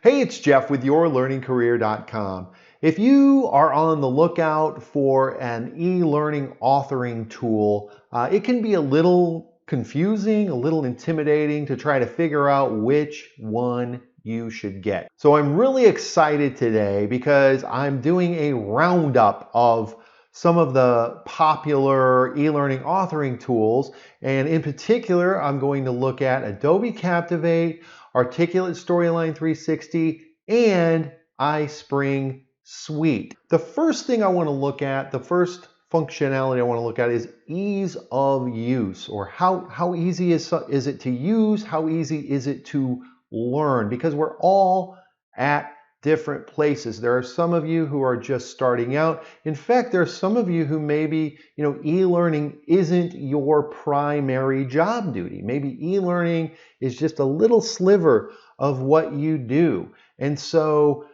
Hey, it's Jeff with yourlearningcareer.com. If you are on the lookout for an e-learning authoring tool, it can be a little confusing, a little intimidating to try to figure out which one you should get. So I'm really excited today because I'm doing a roundup of some of the popular e-learning authoring tools, and in particular I'm going to look at Adobe Captivate, Articulate Storyline 360, and iSpring Suite. The first thing I want to look at, the first functionality I want to look at is ease of use, or how easy is it to use, how easy is it to learn, because we're all at different places. There are some of you who are just starting out. In fact, there are some of you who maybe, e-learning isn't your primary job duty. Maybe e-learning is just a little sliver of what you do. And so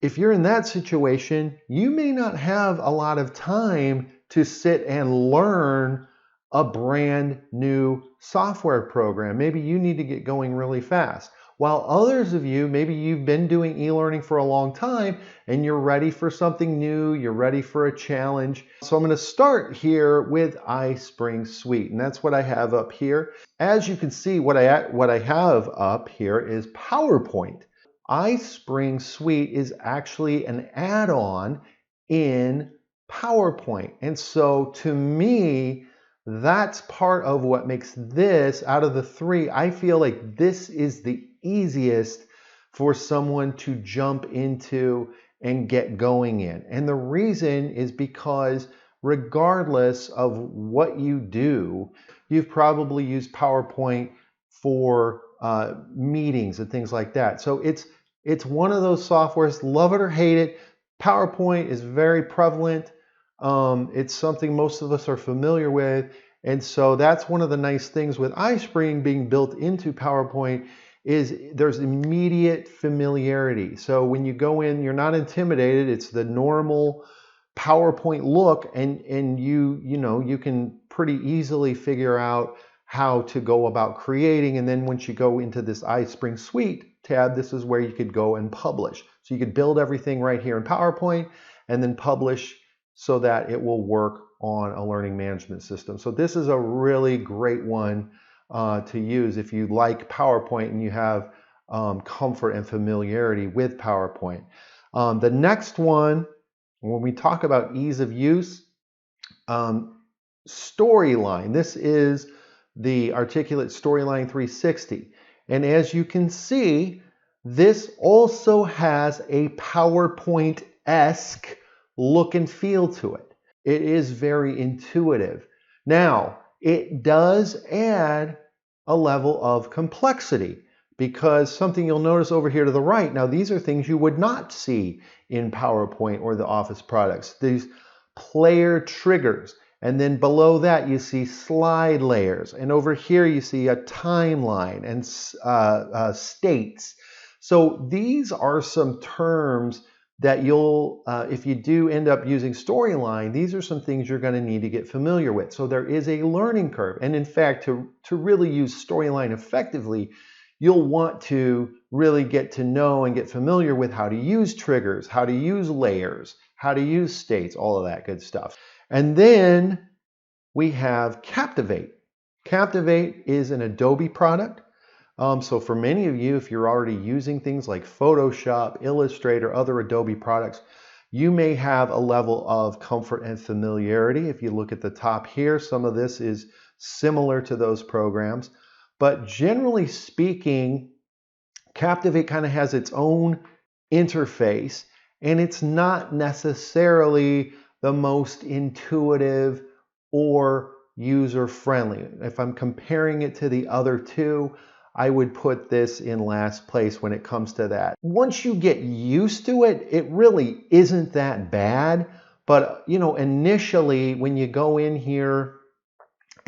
if you're in that situation, you may not have a lot of time to sit and learn a brand new software program. Maybe you need to get going really fast. While others of you, maybe you've been doing e-learning for a long time and you're ready for something new, you're ready for a challenge. So I'm going to start here with iSpring Suite, and that's what I have up here. As you can see, what I have up here is PowerPoint. iSpring Suite is actually an add-on in PowerPoint. And so to me, that's part of what makes this, out of the three, I feel like this is the easiest for someone to jump into and get going in. And the reason is because regardless of what you do, you've probably used PowerPoint for meetings and things like that. So it's one of those softwares, love it or hate it. PowerPoint is very prevalent. It's something most of us are familiar with. And so that's one of the nice things with iSpring being built into PowerPoint is there's immediate familiarity. So when you go in, you're not intimidated. It's the normal PowerPoint look, and you can pretty easily figure out how to go about creating. And then once you go into this iSpring Suite tab, this is where you could go and publish. So you could build everything right here in PowerPoint and then publish so that it will work on a learning management system. So this is a really great one to use if you like PowerPoint and you have comfort and familiarity with PowerPoint. The next one, when we talk about ease of use, Storyline. This is the Articulate Storyline 360. And as you can see, this also has a PowerPoint-esque look and feel to it. It is very intuitive. Now, it does add a level of complexity, because something you'll notice over here to the right, now these are things you would not see in PowerPoint or the Office products. These player triggers, and then below that you see slide layers, and over here you see a timeline and states. So these are some terms that you'll, if you do end up using Storyline, these are some things you're going to need to get familiar with. So there is a learning curve. And in fact, to really use Storyline effectively, you'll want to really get to know and get familiar with how to use triggers, how to use layers, how to use states, all of that good stuff. And then we have Captivate. Captivate is an Adobe product. So for many of you, if you're already using things like Photoshop, Illustrator, other Adobe products, you may have a level of comfort and familiarity. If you look at the top here, some of this is similar to those programs. But generally speaking, Captivate kind of has its own interface, and it's not necessarily the most intuitive or user-friendly. If I'm comparing it to the other two, I would put this in last place when it comes to that. Once you get used to it, it really isn't that bad. But initially when you go in here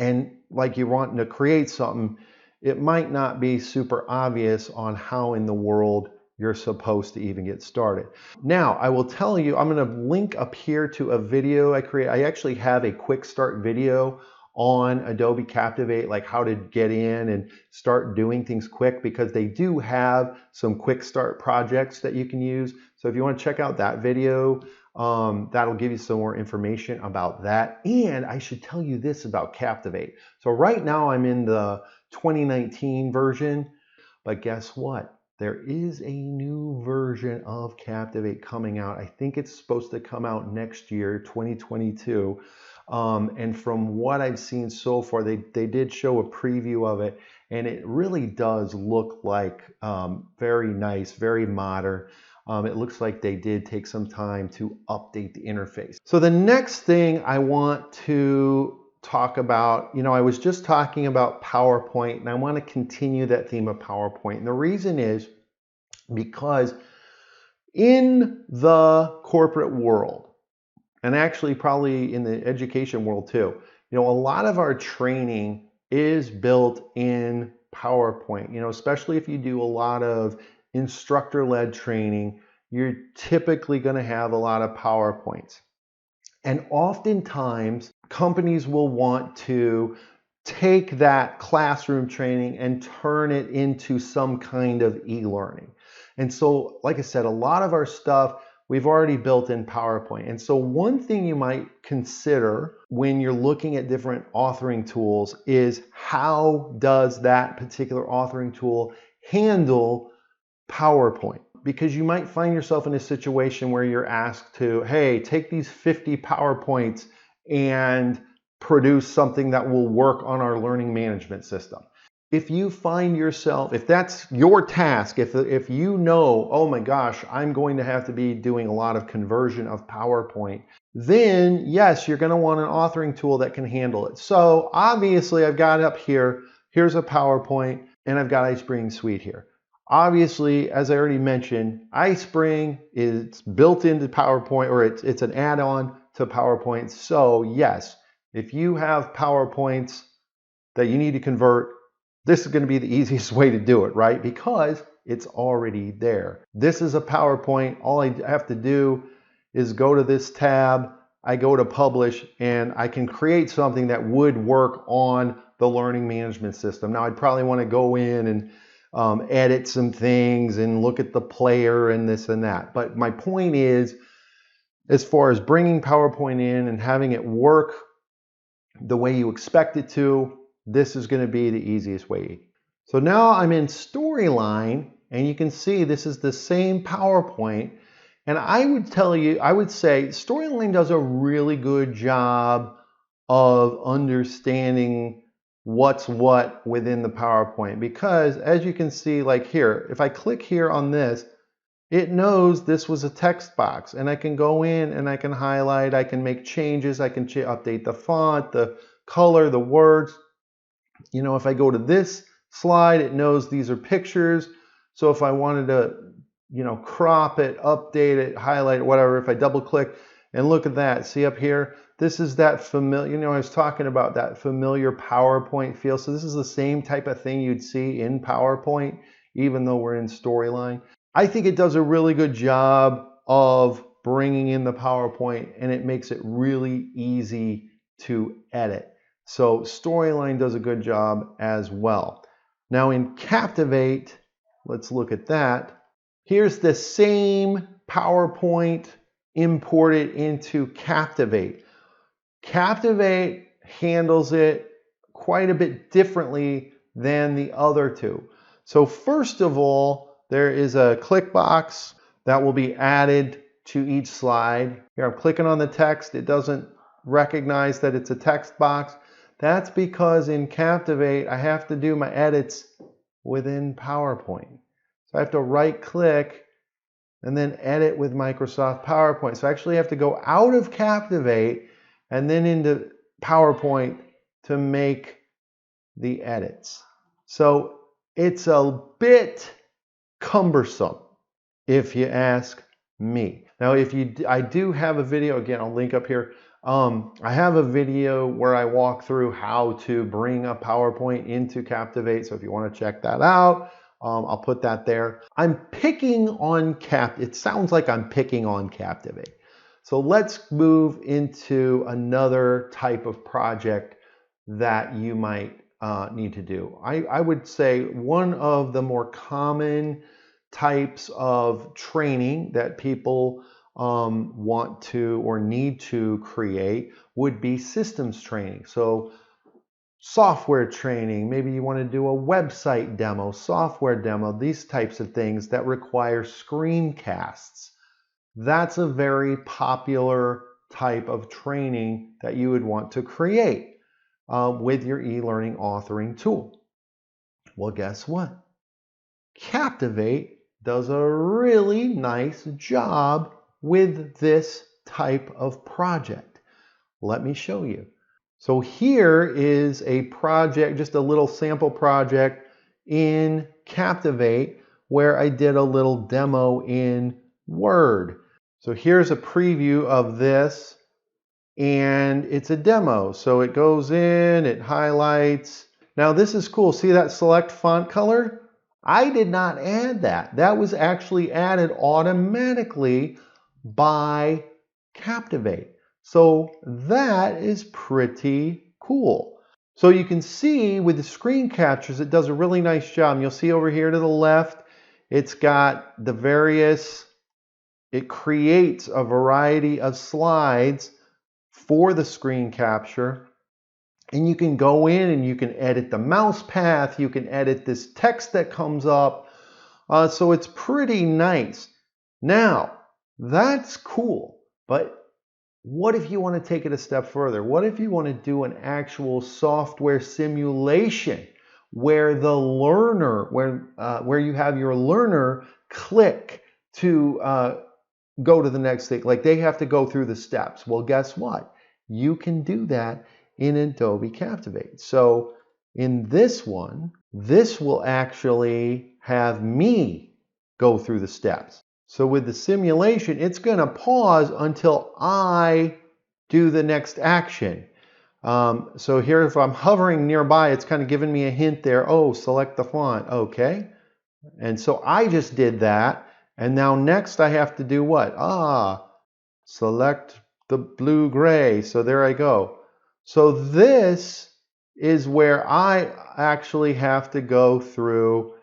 and like you're wanting to create something, it might not be super obvious on how in the world you're supposed to even get started. Now, I will tell you, I'm going to link up here to a video I created. I actually have a quick start video on Adobe Captivate, like how to get in and start doing things quick, because they do have some quick start projects that you can use. So if you want to check out that video, that'll give you some more information about that. And I should tell you this about Captivate. So right now I'm in the 2019 version, but guess what? There is a new version of Captivate coming out. I think it's supposed to come out next year, 2022. And from what I've seen so far, they did show a preview of it, and it really does look like very nice, very modern. It looks like they did take some time to update the interface. So the next thing I want to talk about, I was just talking about PowerPoint, and I want to continue that theme of PowerPoint. And the reason is because in the corporate world, and actually probably in the education world too, a lot of our training is built in PowerPoint, especially if you do a lot of instructor-led training, you're typically going to have a lot of PowerPoints. And oftentimes, companies will want to take that classroom training and turn it into some kind of e-learning. And so, like I said, a lot of our stuff we've already built in PowerPoint. And so one thing you might consider when you're looking at different authoring tools is, how does that particular authoring tool handle PowerPoint? Because you might find yourself in a situation where you're asked to, hey, take these 50 PowerPoints and produce something that will work on our learning management system. If you find yourself, if that's your task, if you know, oh my gosh, I'm going to have to be doing a lot of conversion of PowerPoint, then yes, you're going to want an authoring tool that can handle it. So obviously I've got up here, here's a PowerPoint, and I've got iSpring Suite here. Obviously, as I already mentioned, iSpring is built into PowerPoint, or it's an add-on to PowerPoint. So yes, if you have PowerPoints that you need to convert, this is going to be the easiest way to do it, right? Because it's already there. This is a PowerPoint. All I have to do is go to this tab, I go to publish, and I can create something that would work on the learning management system. Now, I'd probably want to go in and edit some things and look at the player and this and that. But my point is, as far as bringing PowerPoint in and having it work the way you expect it to, this is going to be the easiest way. So now I'm in Storyline, and you can see this is the same PowerPoint. And I would say Storyline does a really good job of understanding what's what within the PowerPoint, because as you can see, like here, if I click here on this, it knows this was a text box, and I can go in and I can highlight, I can make changes, I can update the font, the color, the words. If I go to this slide, it knows these are pictures. So if I wanted to, crop it, update it, highlight it, whatever, if I double click and look at that, see up here, this is that familiar, I was talking about that familiar PowerPoint feel. So this is the same type of thing you'd see in PowerPoint, even though we're in Storyline. I think it does a really good job of bringing in the PowerPoint, and it makes it really easy to edit. So Storyline does a good job as well. Now in Captivate, let's look at that. Here's the same PowerPoint imported into Captivate. Captivate handles it quite a bit differently than the other two. So first of all, there is a click box that will be added to each slide. Here I'm clicking on the text. It doesn't recognize that it's a text box. That's because in Captivate, I have to do my edits within PowerPoint. So I have to right click and then edit with Microsoft PowerPoint. So I actually have to go out of Captivate and then into PowerPoint to make the edits. So it's a bit cumbersome, if you ask me. Now, I do have a video, again, I'll link up here. I have a video where I walk through how to bring a PowerPoint into Captivate. So if you want to check that out, I'll put that there. I'm picking on it sounds like I'm picking on Captivate. So let's move into another type of project that you might need to do. I would say one of the more common types of training that people want to or need to create would be systems training. So software training, maybe you want to do a website demo, software demo, these types of things that require screencasts. That's a very popular type of training that you would want to create with your e-learning authoring tool. Well, guess what? Captivate does a really nice job with this type of project. Let me show you. So here is a project, just a little sample project in Captivate where I did a little demo in Word. So here's a preview of this, and it's a demo. So it goes in, it highlights. Now this is cool. See that select font color? I did not add that. That was actually added automatically by Captivate. So that is pretty cool. So you can see with the screen captures, it does a really nice job. And you'll see over here to the left, it's got the various, it creates a variety of slides for the screen capture. And you can go in and you can edit the mouse path. You can edit this text that comes up. So it's pretty nice. Now, that's cool, but what if you want to take it a step further? What if you want to do an actual software simulation where the learner, where you have your learner click to go to the next thing, like they have to go through the steps? Well, guess what? You can do that in Adobe Captivate. So in this one, this will actually have me go through the steps. So with the simulation, it's going to pause until I do the next action. So here, if I'm hovering nearby, it's kind of giving me a hint there. Oh, select the font. Okay. And so I just did that. And now next I have to do what? Select the blue-gray. So there I go. So this is where I actually have to go through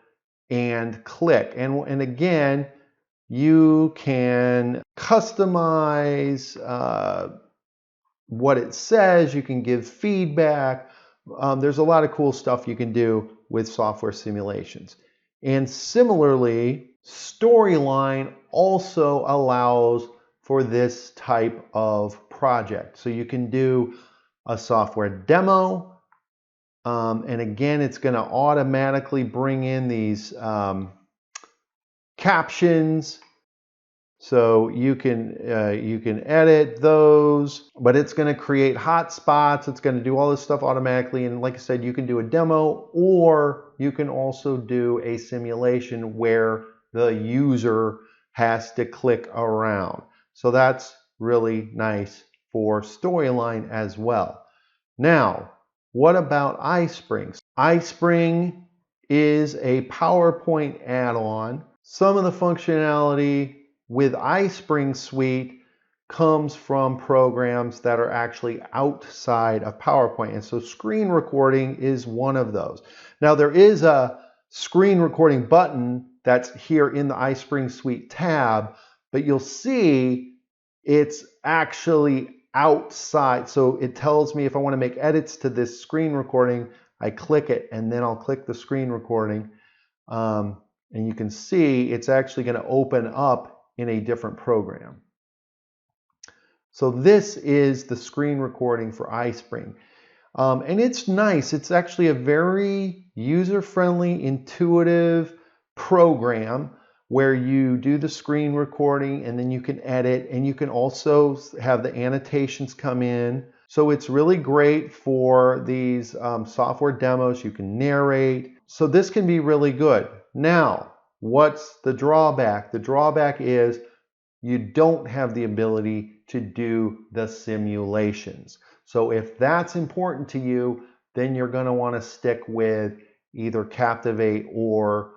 and click. And again, you can customize what it says. You can give feedback. There's a lot of cool stuff you can do with software simulations. And similarly, Storyline also allows for this type of project. So you can do a software demo. And again, it's going to automatically bring in these captions, so you can edit those, but it's going to create hotspots. It's going to do all this stuff automatically. And like I said, you can do a demo, or you can also do a simulation where the user has to click around. So that's really nice for Storyline as well. Now, what about iSpring? iSpring is a PowerPoint add-on. Some of the functionality with iSpring Suite comes from programs that are actually outside of PowerPoint. And so screen recording is one of those. Now there is a screen recording button that's here in the iSpring Suite tab, but you'll see it's actually outside. So it tells me if I want to make edits to this screen recording, I click it and then I'll click the screen recording. And you can see it's actually going to open up in a different program. So this is the screen recording for iSpring. And it's nice. It's actually a very user-friendly, intuitive program where you do the screen recording and then you can edit, and you can also have the annotations come in. So it's really great for these software demos. You can narrate. So this can be really good. Now, what's the drawback? The drawback is you don't have the ability to do the simulations. So if that's important to you, then you're going to want to stick with either Captivate or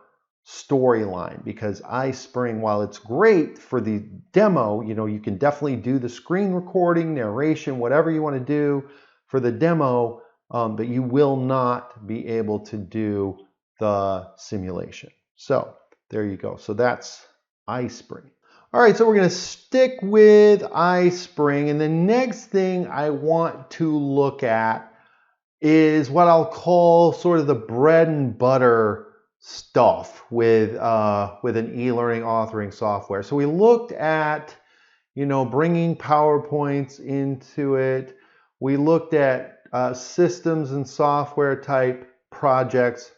Storyline, because iSpring, while it's great for the demo, you can definitely do the screen recording, narration, whatever you want to do for the demo. but you will not be able to do the simulation. So there you go. So that's iSpring. All right, so we're going to stick with iSpring, and the next thing I want to look at is what I'll call sort of the bread and butter stuff with an e-learning authoring software. So we looked at, bringing PowerPoints into it. We looked at systems and software type projects.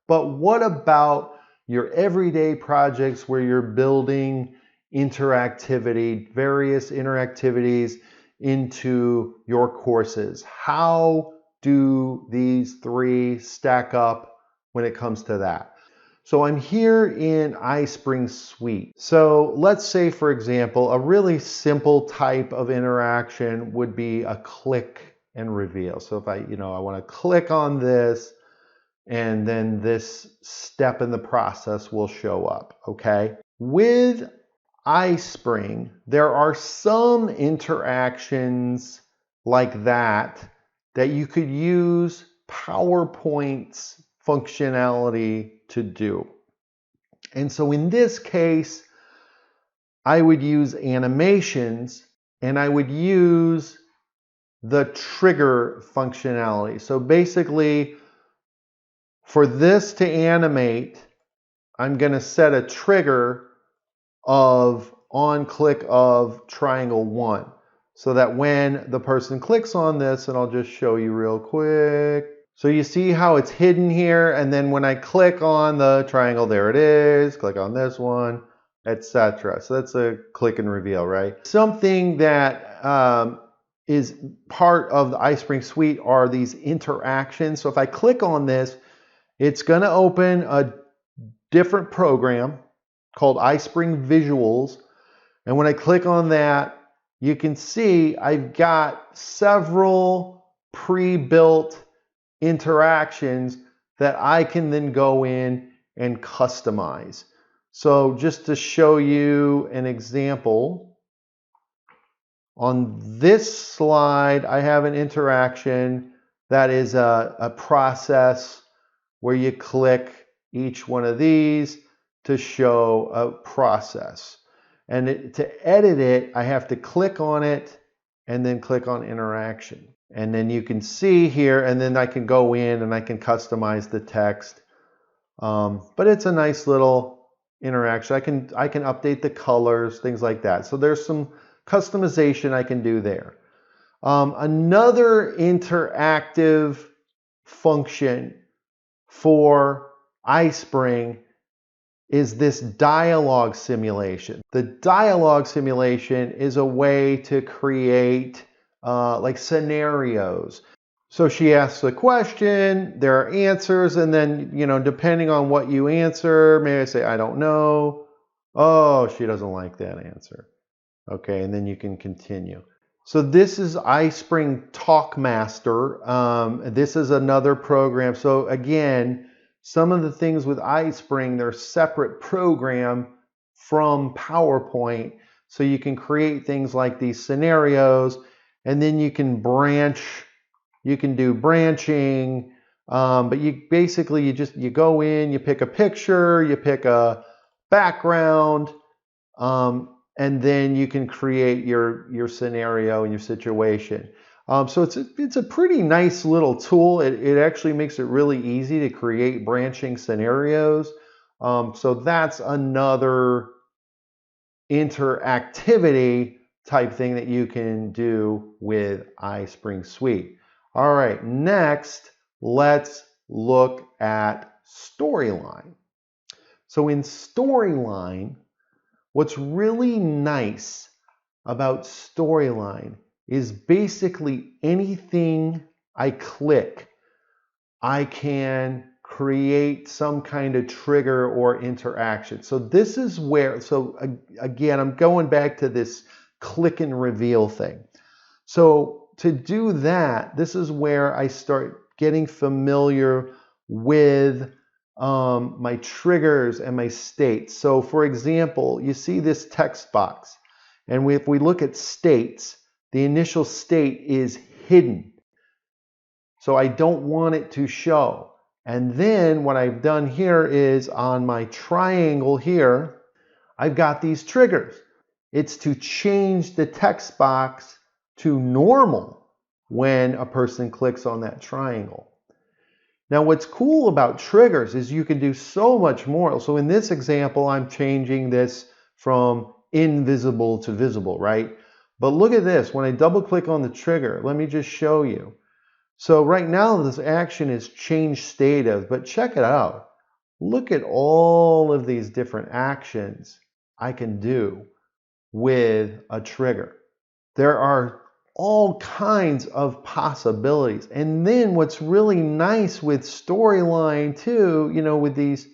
But what about your everyday projects where you're building interactivity, various interactivities into your courses? How do these three stack up when it comes to that? So I'm here in iSpring Suite. So let's say, for example, a really simple type of interaction would be a click and reveal. So if I want to click on this, and then this step in the process will show up, okay? With iSpring, there are some interactions like that you could use PowerPoint's functionality to do. And so in this case, I would use animations, and I would use the trigger functionality. So basically, for this to animate, I'm going to set a trigger of on click of triangle 1, so that when the person clicks on this, and I'll just show you real quick. So you see how it's hidden here, and then when I click on the triangle, there it is, click on this one, etc. So that's a click and reveal, right? Something that is part of the iSpring Suite are these interactions. So if I click on this, it's going to open a different program called iSpring Visuals. And when I click on that, you can see I've got several pre-built interactions that I can then go in and customize. So just to show you an example, on this slide, I have an interaction that is a process where you click each one of these to show a process. And to edit it, I have to click on it and then click on interaction. And then you can see here, and then I can go in and I can customize the text. But it's a nice little interaction. I can update the colors, things like that. So there's some customization I can do there. Another interactive function for iSpring is this dialogue simulation. The dialogue simulation is a way to create like scenarios. So she asks a question, there are answers, and then, depending on what you answer, maybe I say, I don't know. Oh, she doesn't like that answer. Okay, and then you can continue. So this is iSpring Talkmaster. This is another program. So again, some of the things with iSpring, they're separate program from PowerPoint. So you can create things like these scenarios, and then you can branch. You can do branching, but you basically, you go in, you pick a picture, you pick a background, and then you can create your scenario and your situation. So it's a pretty nice little tool. It actually makes it really easy to create branching scenarios. So that's another interactivity type thing that you can do with iSpring Suite. All right, next, let's look at Storyline. So in Storyline, what's really nice about Storyline is basically anything I click, I can create some kind of trigger or interaction. So this is where, so again, I'm going back to this click and reveal thing. So to do that, this is where I start getting familiar with my triggers and my states. So for example, you see this text box, and if we look at states, the initial state is hidden. So I don't want it to show. And then what I've done here is on my triangle here, I've got these triggers. It's to change the text box to normal when a person clicks on that triangle. Now what's cool about triggers is you can do so much more. So in this example, I'm changing this from invisible to visible, right? But look at this, when I double click on the trigger, let me just show you. So right now this action is change state of, but check it out. Look at all of these different actions I can do with a trigger. There are all kinds of possibilities. And then what's really nice with Storyline too, you know, with these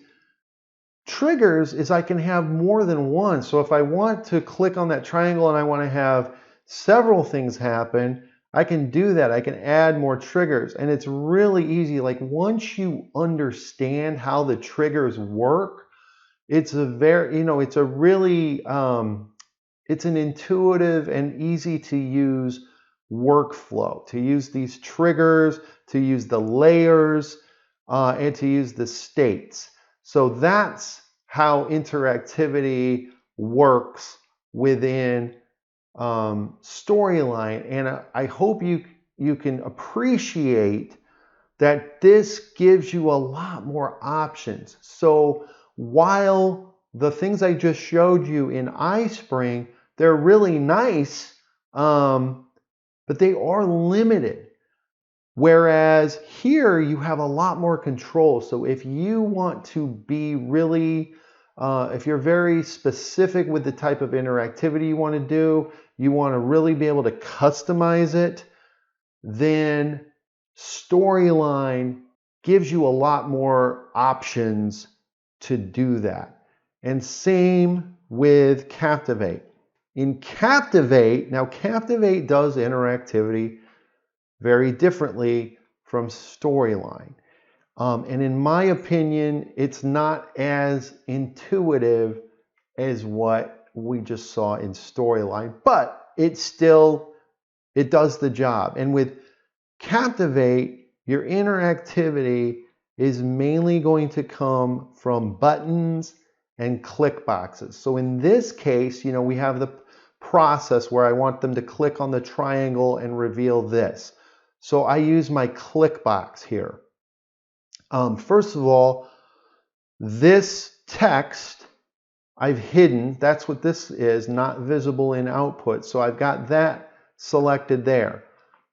triggers is I can have more than one. So if I want to click on that triangle and I want to have several things happen, I can do that. I can add more triggers, and it's really easy. Like once you understand how the triggers work, it's a very, it's a really, it's an intuitive and easy to use workflow to use these triggers, to use the layers, and to use the states. So that's how interactivity works within Storyline, and I hope you can appreciate that this gives you a lot more options. So while the things I just showed you in iSpring, they're really nice, but they are limited. Whereas here you have a lot more control. So if you want to be really, if you're very specific with the type of interactivity you want to do, you want to really be able to customize it, then Storyline gives you a lot more options to do that. And same with Captivate. In Captivate, now Captivate does interactivity very differently from Storyline. And in my opinion, it's not as intuitive as what we just saw in Storyline, but it does the job. And with Captivate, your interactivity is mainly going to come from buttons and click boxes. So in this case, we have the process where I want them to click on the triangle and reveal this. So I use my click box here. First of all, this text I've hidden. That's what this is, not visible in output. So I've got that selected there.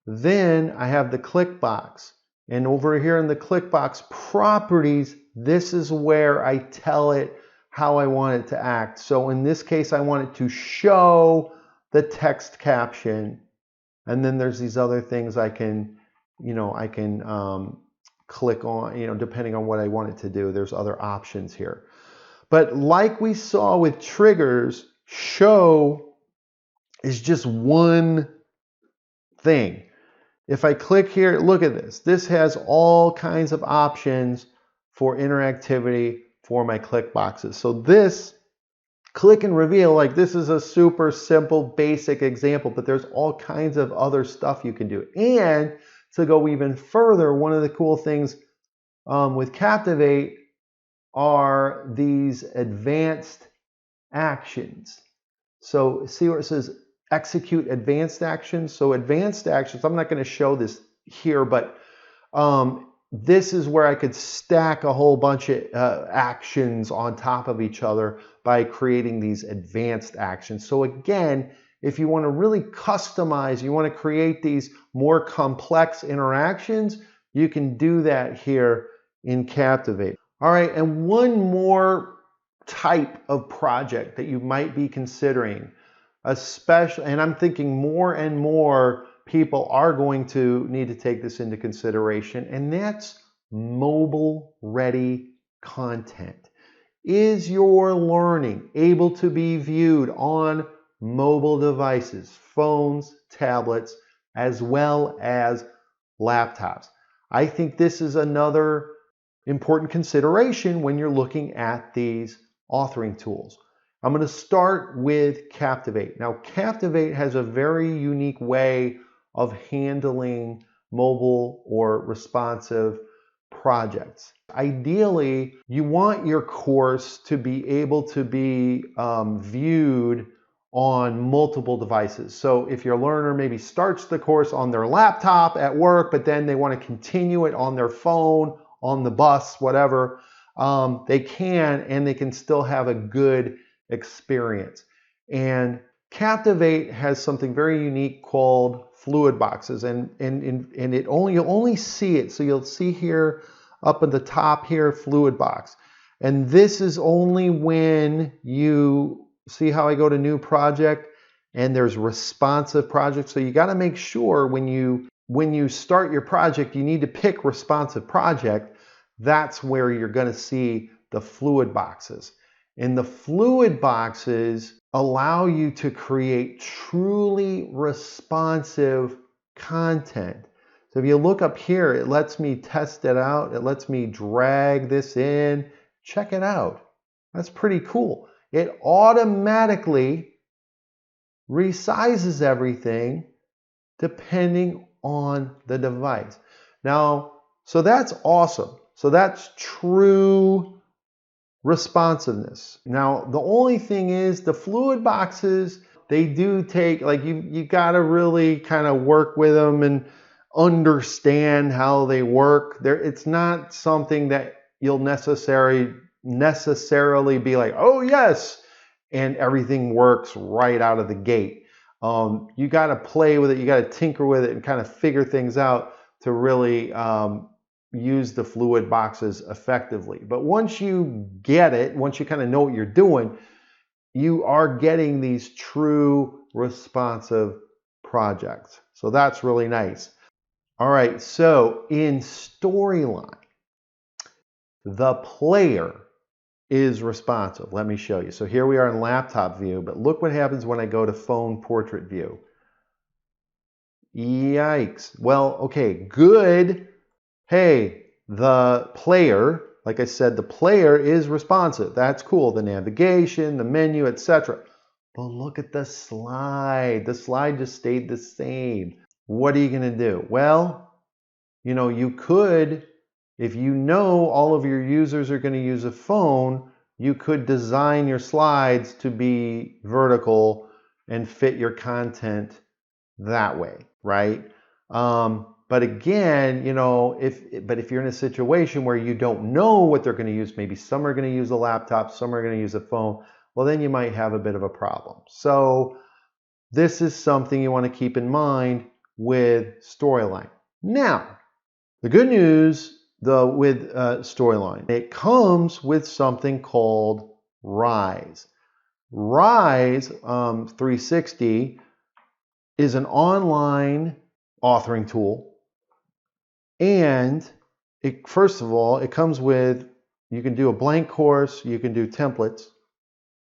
Then I have the click box. And over here in the click box properties, this is where I tell it how I want it to act. So in this case, I want it to show the text caption. And then there's these other things I can, click on, depending on what I want it to do. There's other options here. But like we saw with triggers, show is just one thing. If I click here, look at this. This has all kinds of options for interactivity for my click boxes. So this click and reveal, like this is a super simple, basic example, but there's all kinds of other stuff you can do. And to go even further, one of the cool things with Captivate are these advanced actions. So see where it says execute advanced actions. So advanced actions, I'm not going to show this here, but this is where I could stack a whole bunch of actions on top of each other by creating these advanced actions. So again, if you want to really customize, you want to create these more complex interactions, you can do that here in Captivate. All right, and one more type of project that you might be considering, especially, and I'm thinking more and more people are going to need to take this into consideration, and that's mobile-ready content. Is your learning able to be viewed on mobile devices, phones, tablets, as well as laptops? I think this is another important consideration when you're looking at these authoring tools. I'm going to start with Captivate. Now, Captivate has a very unique way of handling mobile or responsive projects. Ideally, you want your course to be able to be viewed on multiple devices. So if your learner maybe starts the course on their laptop at work, but then they want to continue it on their phone, on the bus, whatever, they can, and they can still have a good experience. And Captivate has something very unique called fluid boxes, and you'll only see it. So you'll see here up at the top here, fluid box. And this is only when you see how I go to new project and there's responsive project. So you got to make sure when you start your project, you need to pick responsive project. That's where you're going to see the fluid boxes. And the fluid boxes allow you to create truly responsive content. So if you look up here, it lets me test it out. It lets me drag this in. Check it out. That's pretty cool. It automatically resizes everything depending on the device. Now, so that's awesome. So that's true responsiveness. Now, the only thing is the fluid boxes, they do take, like you got to really kind of work with them and understand how they work. It's not something that you'll necessarily be like, oh yes, and everything works right out of the gate. You got to play with it, you got to tinker with it and kind of figure things out to really use the fluid boxes effectively. But once you get it, once you kind of know what you're doing, you are getting these true responsive projects. So that's really nice. All right, so in Storyline, the player is responsive. Let me show you. So here we are in laptop view, but look what happens when I go to phone portrait view. Yikes. Well, okay, good. Hey, the player, like I said, the player is responsive. That's cool. The navigation, the menu, etc. But look at the slide. The slide just stayed the same. What are you going to do? Well, you could, if you know all of your users are going to use a phone, you could design your slides to be vertical and fit your content that way, right? But again, if you're in a situation where you don't know what they're going to use, maybe some are going to use a laptop, some are going to use a phone, well, then you might have a bit of a problem. So this is something you want to keep in mind with Storyline. Now, the good news with Storyline, it comes with something called Rise. Rise 360 is an online authoring tool, and first of all, it comes with, you can do a blank course, you can do templates.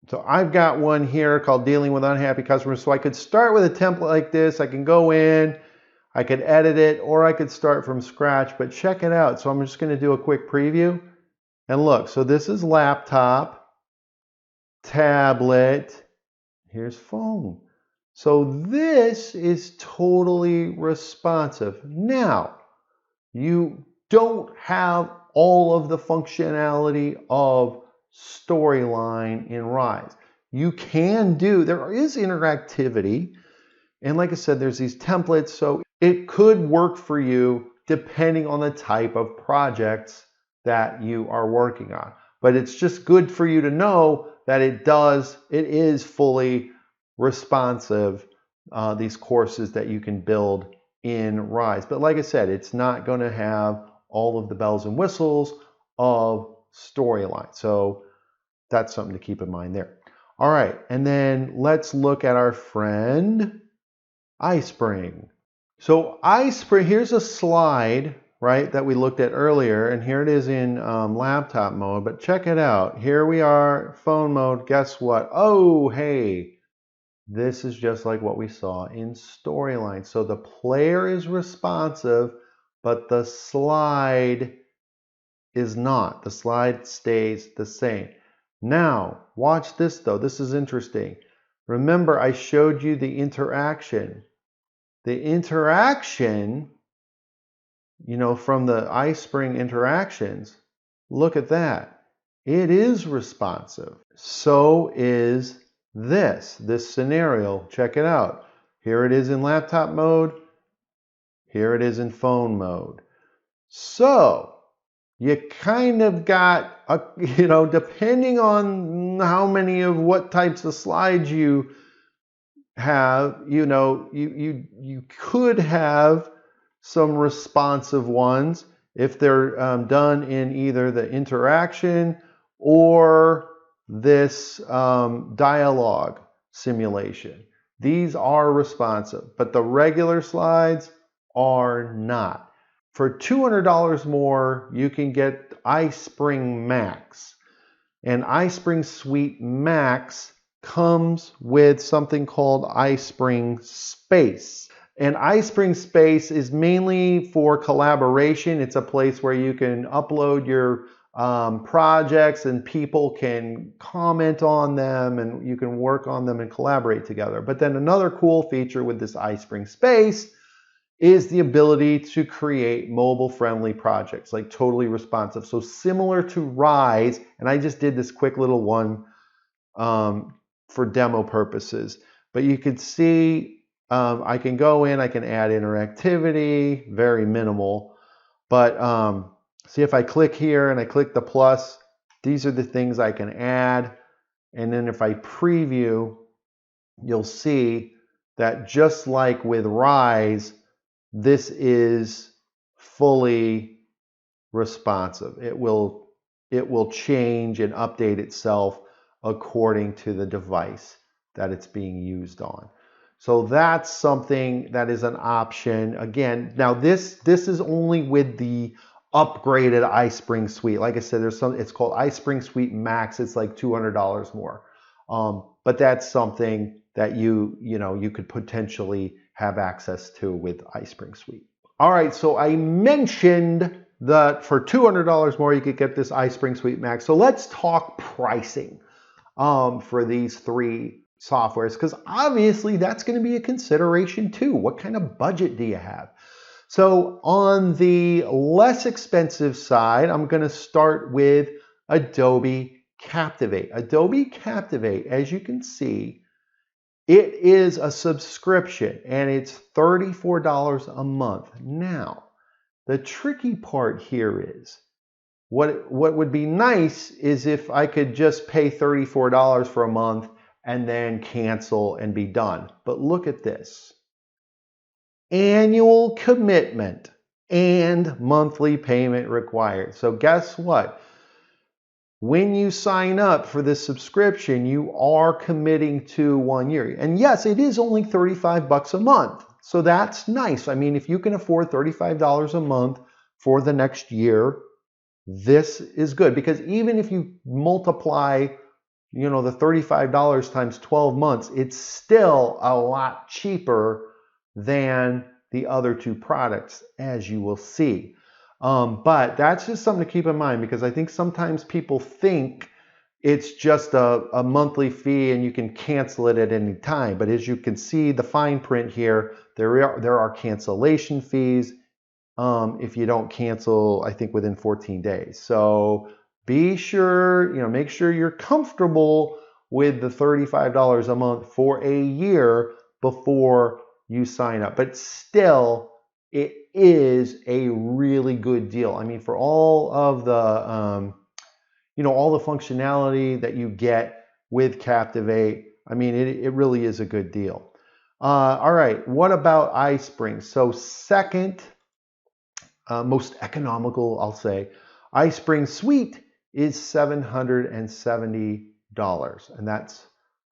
So I've got one here called Dealing with Unhappy Customers. So I could start with a template like this. I can go in, I could edit it, or I could start from scratch, but check it out. So I'm just going to do a quick preview. And look, so this is laptop, tablet, here's phone. So this is totally responsive. Now, you don't have all of the functionality of Storyline in Rise. You can there is interactivity, and like I said, there's these templates, so it could work for you depending on the type of projects that you are working on. But it's just good for you to know that it is fully responsive, these courses that you can build in Rise. But like I said, it's not going to have all of the bells and whistles of Storyline. So that's something to keep in mind there. All right, and then let's look at our friend iSpring. So iSpring, here's a slide, right, that we looked at earlier, and here it is in laptop mode, but check it out. Here we are, phone mode. Guess what? Oh, hey, this is just like what we saw in Storyline. So the player is responsive, but the slide is not. The slide stays the same. Now, watch this though. This is interesting. Remember, I showed you the interaction. The interaction from the iSpring interactions, look at that. It is responsive. So is this scenario. Check it out. Here it is in laptop mode. Here it is in phone mode. So you kind of got, depending on how many of what types of slides you have, you could have some responsive ones if they're done in either the interaction or this dialogue simulation. These are responsive, but the regular slides are not. For $200 more, you can get iSpring Max. And iSpring Suite Max comes with something called iSpring Space. And iSpring Space is mainly for collaboration. It's a place where you can upload your projects and people can comment on them and you can work on them and collaborate together. But then another cool feature with this iSpring Space is the ability to create mobile-friendly projects, like totally responsive. So similar to Rise, and I just did this quick little one for demo purposes, but you could see I can go in, I can add interactivity, very minimal, but see if I click here and I click the plus, these are the things I can add, and then if I preview, you'll see that just like with Rise, this is fully responsive. It will change and update itself according to the device that it's being used on. So that's something that is an option. Again, now this is only with the upgraded iSpring Suite. Like I said, it's called iSpring Suite Max. It's like $200 more. But that's something that you could potentially have access to with iSpring Suite. All right, so I mentioned that for $200 more, you could get this iSpring Suite Max. So let's talk pricing for these three softwares, because obviously that's going to be a consideration too. What kind of budget do you have? So on the less expensive side, I'm going to start with Adobe Captivate. Adobe Captivate, as you can see, it is a subscription and it's $34 a month. Now, the tricky part here is, what would be nice is if I could just pay $34 for a month and then cancel and be done. But look at this. Annual commitment and monthly payment required. So guess what? When you sign up for this subscription, you are committing to 1 year. And yes, it is only $35 a month. So that's nice. I mean, if you can afford $35 a month for the next year, this is good. Because even if you multiply, the $35 times 12 months, it's still a lot cheaper than the other two products, as you will see. But that's just something to keep in mind, because I think sometimes people think it's just a monthly fee and you can cancel it at any time. But as you can see, the fine print here, there are cancellation fees if you don't cancel, I think, within 14 days. So be sure, make sure you're comfortable with the $35 a month for a year before you sign up. But still, it is a really good deal. I mean, for all of the, all the functionality that you get with Captivate, I mean, it really is a good deal. All right, what about iSpring? So second most economical, I'll say, iSpring Suite is $770, and that's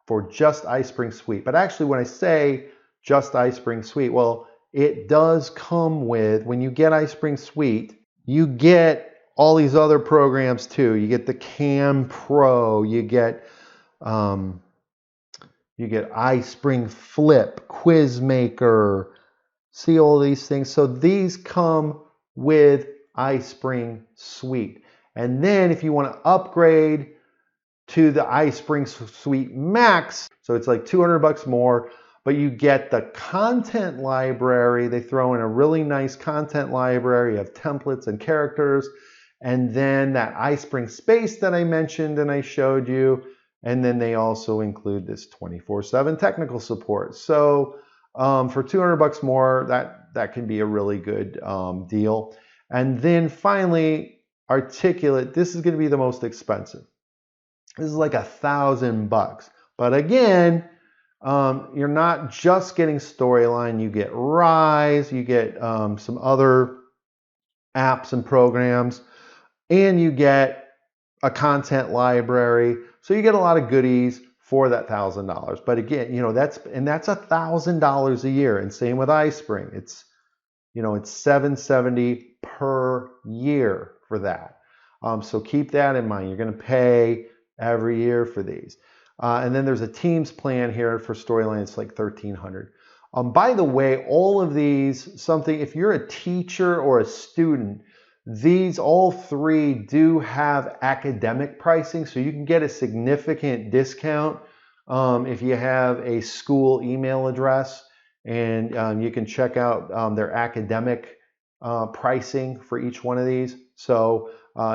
for just iSpring Suite. But actually, when I say just iSpring Suite, well, it does come with, when you get iSpring Suite, you get all these other programs too. You get the Cam Pro, you get iSpring Flip, Quizmaker, see all these things. So these come with iSpring Suite. And then if you want to upgrade to the iSpring Suite Max, so it's like $200 more, but you get the content library. They throw in a really nice content library of templates and characters, and then that iSpring space that I mentioned and I showed you, and then they also include this 24/7 technical support. So for $200 more, that can be a really good deal. And then finally, Articulate. This is going to be the most expensive. This is like $1,000. But again, you're not just getting Storyline. You get Rise, you get some other apps and programs, and you get a content library. So you get a lot of goodies for that $1,000. But again, that's $1,000 a year. And same with iSpring. It's $770 per year for that. So keep that in mind. You're going to pay every year for these. And then there's a Teams plan here for Storyline. It's like $1,300. By the way, all of these, if you're a teacher or a student, these all three do have academic pricing, so you can get a significant discount if you have a school email address, and you can check out their academic pricing for each one of these. So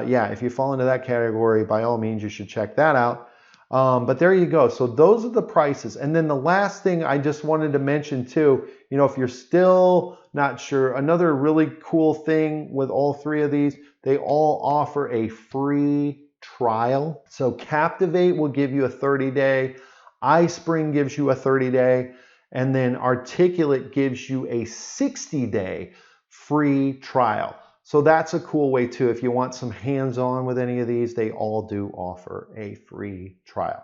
yeah, if you fall into that category, by all means, you should check that out. But there you go. So those are the prices. And then the last thing I just wanted to mention too, if you're still not sure, another really cool thing with all three of these, they all offer a free trial. So Captivate will give you a 30-day, iSpring gives you a 30-day, and then Articulate gives you a 60-day free trial. So that's a cool way too. If you want some hands-on with any of these, they all do offer a free trial.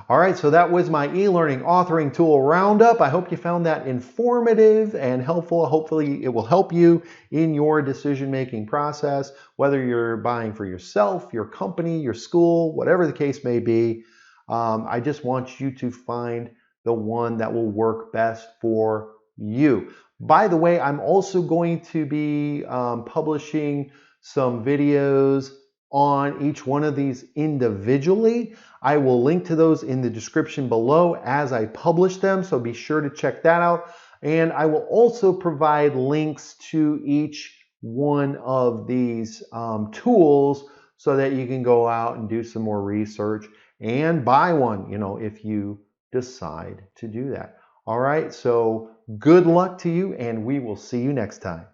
All right, so that was my e-learning authoring tool roundup. I hope you found that informative and helpful. Hopefully it will help you in your decision-making process, whether you're buying for yourself, your company, your school, whatever the case may be. I just want you to find the one that will work best for you. By the way, I'm also going to be publishing some videos on each one of these individually. I will link to those in the description below as I publish them, so be sure to check that out. And I will also provide links to each one of these tools so that you can go out and do some more research and buy one, if you decide to do that. All right, so good luck to you, and we will see you next time.